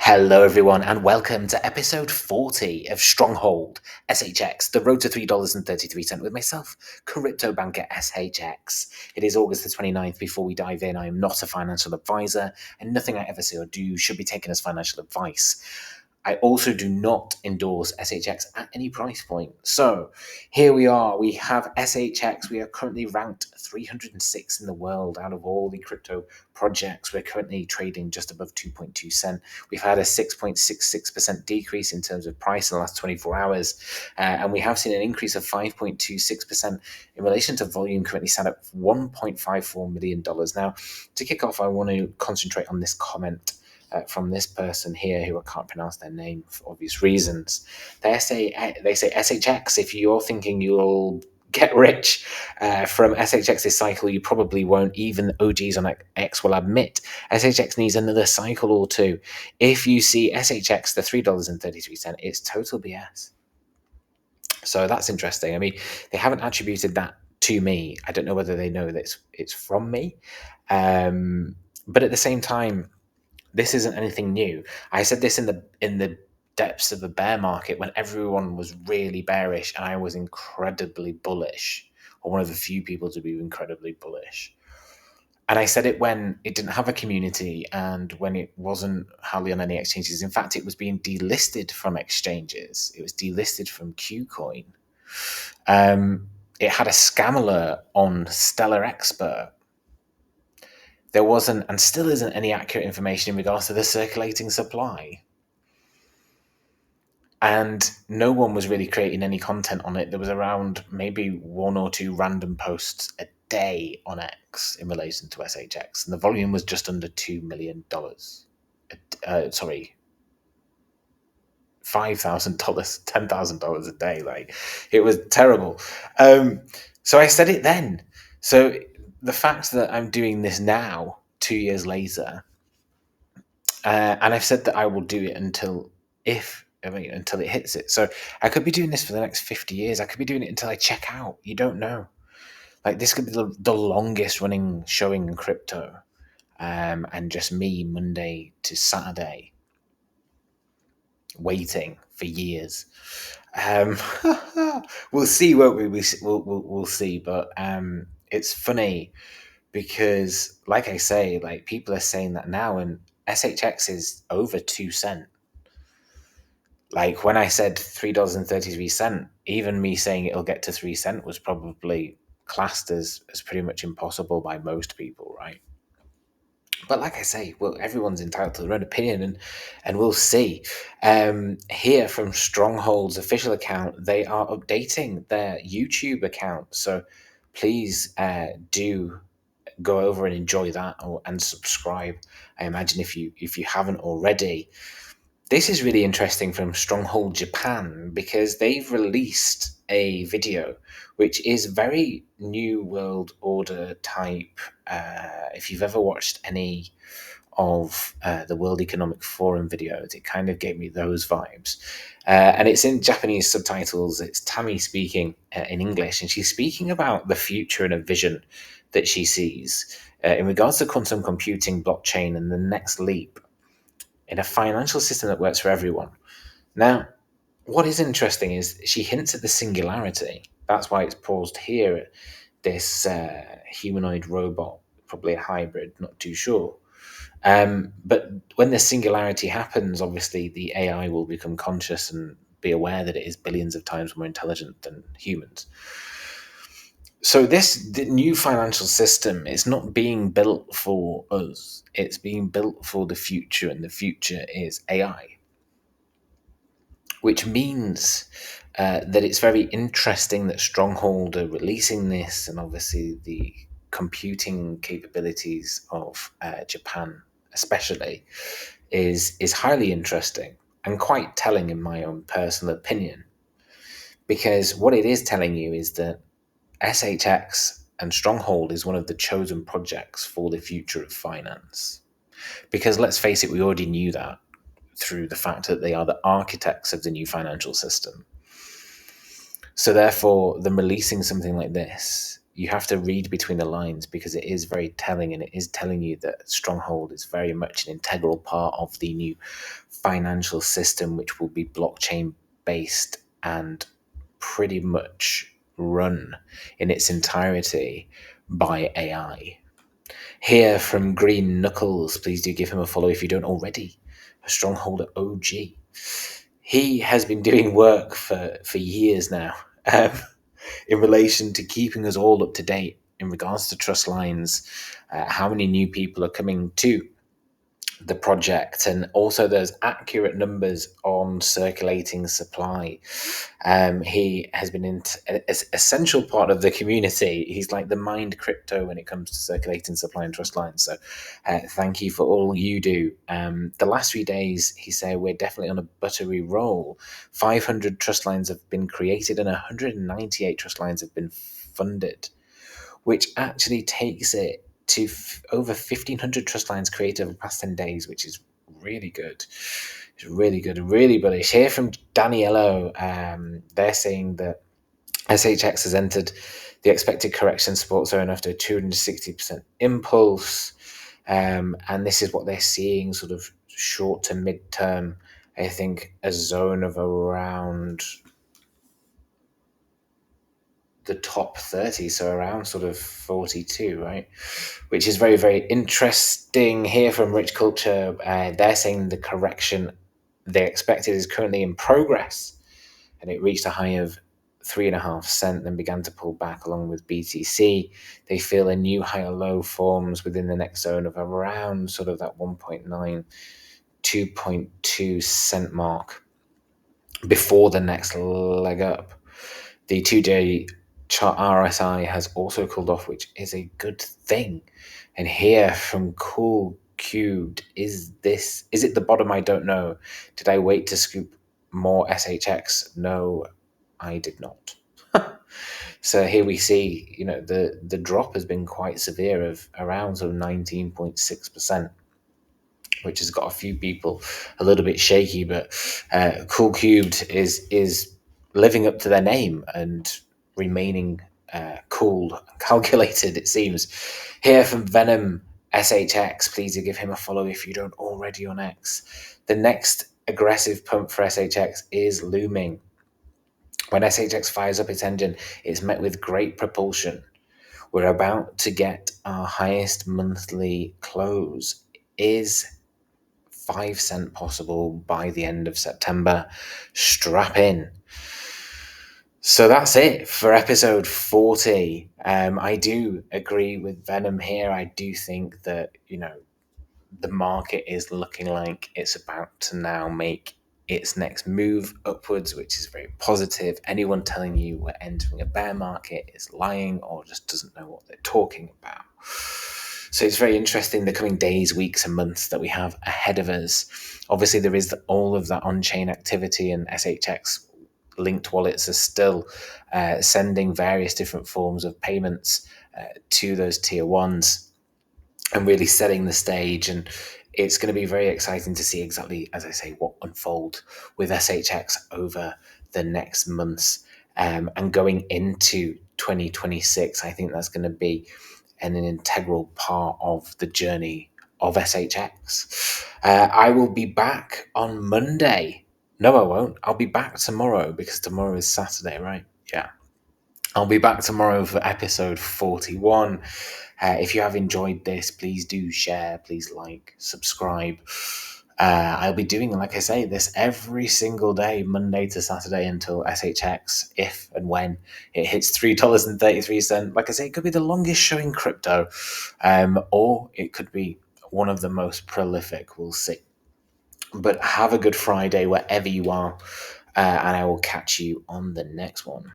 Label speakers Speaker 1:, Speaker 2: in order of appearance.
Speaker 1: Hello, everyone, and welcome to episode 40 of Stronghold SHX, the road to $3.33 with myself, CryptoBanker SHX. It is August the 29th. Before we dive in, I am not a financial advisor, and nothing I ever say or do should be taken as financial advice. I also do not endorse SHX at any price point. So here we are. We have SHX. We are currently ranked 306 in the world out of all the crypto projects. We're currently trading just above 2.2 cent. We've had a 6.66% decrease in terms of price in the last 24 hours. And we have seen an increase of 5.26% in relation to volume, currently sat at $1.54 million. Now, to kick off, I want to concentrate on this comment from this person here who I can't pronounce their name for obvious reasons. They say SHX, if you're thinking you'll get rich from SHX this cycle, you probably won't. Even OGs on X will admit SHX needs another cycle or two. If you see SHX, the $3.33, it's total BS. So that's interesting. I mean, they haven't attributed that to me. I don't know whether they know that it's from me. But at the same time, this isn't anything new. I said this in the depths of the bear market when everyone was really bearish and I was incredibly bullish, or one of the few people to be incredibly bullish. And I said it when it didn't have a community and when it wasn't hardly on any exchanges. In fact, it was being delisted from exchanges. It was delisted from KuCoin. It had a scam alert on Stellar Expert. There wasn't and still isn't any accurate information in regards to the circulating supply. And no one was really creating any content on it. There was around maybe one or two random posts a day on X in relation to SHX. And the volume was just under $2 million. $5,000, $10,000 a day. Like, it was terrible. So I said it then. So the fact that I'm doing this now, 2 years later, and I've said that I will do it until it hits it. So I could be doing this for the next 50 years. I could be doing it until I check out. You don't know. Like, this could be the longest running showing in crypto, and just me Monday to Saturday waiting for years. We'll see, won't we? We'll see. But it's funny because, like I say, like, people are saying that now, and SHX is over 2 cent. Like, when I said $3.33, even me saying it'll get to 3 cent was probably classed as pretty much impossible by most people, right? But like I say, well, everyone's entitled to their own opinion, and we'll see. Here from Stronghold's official account, they are updating their YouTube account. So please do go over and enjoy that, and subscribe. I imagine if you haven't already. This is really interesting from Stronghold Japan because they've released a video which is very New World Order type. If you've ever watched any of the World Economic Forum videos, it kind of gave me those vibes. And it's in Japanese subtitles. It's Tammy speaking in English, and she's speaking about the future and a vision that she sees in regards to quantum computing, blockchain, and the next leap in a financial system that works for everyone. Now, what is interesting is she hints at the singularity. That's why it's paused here. This humanoid robot, probably a hybrid, not too sure. But when the singularity happens, obviously the AI will become conscious and be aware that it is billions of times more intelligent than humans. So the new financial system is not being built for us. It's being built for the future, and the future is AI, which means that it's very interesting that Stronghold are releasing this, and obviously the computing capabilities of Japan especially is highly interesting and quite telling in my own personal opinion, because what it is telling you is that SHX and Stronghold is one of the chosen projects for the future of finance. Because let's face it, we already knew that through the fact that they are the architects of the new financial system. So therefore, them releasing something like this you have to read between the lines because it is very telling, and it is telling you that Stronghold is very much an integral part of the new financial system, which will be blockchain based and pretty much run in its entirety by AI. Here from Green Knuckles, please do give him a follow if you don't already. A Stronghold OG. He has been doing work for years now. In relation to keeping us all up to date in regards to trust lines, how many new people are coming to the project, and also there's accurate numbers on circulating supply. He has been an essential part of the community. He's like the mind crypto when it comes to circulating supply and trust lines. So thank you for all you do. The last few days, he said, we're definitely on a buttery roll. 500 trust lines have been created and 198 trust lines have been funded, which actually takes it to over 1,500 trust lines created over the past 10 days, which is really good. It's really good, really bullish. Here from Daniello, they're saying that SHX has entered the expected correction support zone after a 260% impulse. And this is what they're seeing sort of short to mid-term. I think a zone of around the top 30, so around sort of 42, right? Which is very, very interesting. Here from Rich Culture, they're saying the correction they expected is currently in progress, and it reached a high of 3.5 cents, then began to pull back along with BTC. They feel a new higher low forms within the next zone of around sort of that 1.9, 2.2 cent mark before the next leg up. The 2-day chart RSI has also cooled off, which is a good thing. And here from Cool Cubed, is it the bottom? I don't know. Did I wait to scoop more SHX? No, I did not. So here we see, the drop has been quite severe of around sort of 19.6%. which has got a few people a little bit shaky, but Cool Cubed is living up to their name and remaining cool and calculated, it seems. Here from Venom SHX, please do give him a follow if you don't already on X. The next aggressive pump for SHX is looming. When SHX fires up its engine, it's met with great propulsion. We're about to get our highest monthly close. Is 5 cent possible by the end of September? Strap in. So that's it for episode 40. I do agree with Venom here. I do think that, the market is looking like it's about to now make its next move upwards, which is very positive. Anyone telling you we're entering a bear market is lying or just doesn't know what they're talking about. So it's very interesting the coming days, weeks, and months that we have ahead of us. Obviously, there is all of that on-chain activity, and SHX linked wallets are still sending various different forms of payments to those tier ones and really setting the stage. And it's going to be very exciting to see exactly, as I say, what unfold with SHX over the next months and going into 2026. I think that's going to be an integral part of the journey of SHX. I will be back on Monday. No, I won't. I'll be back tomorrow because tomorrow is Saturday, right? Yeah. I'll be back tomorrow for episode 41. If you have enjoyed this, please do share, please like, subscribe. I'll be doing, like I say, this every single day, Monday to Saturday, until SHX, if and when it hits $3.33. Like I say, it could be the longest show in crypto, or it could be one of the most prolific. We'll see. But have a good Friday wherever you are, and I will catch you on the next one.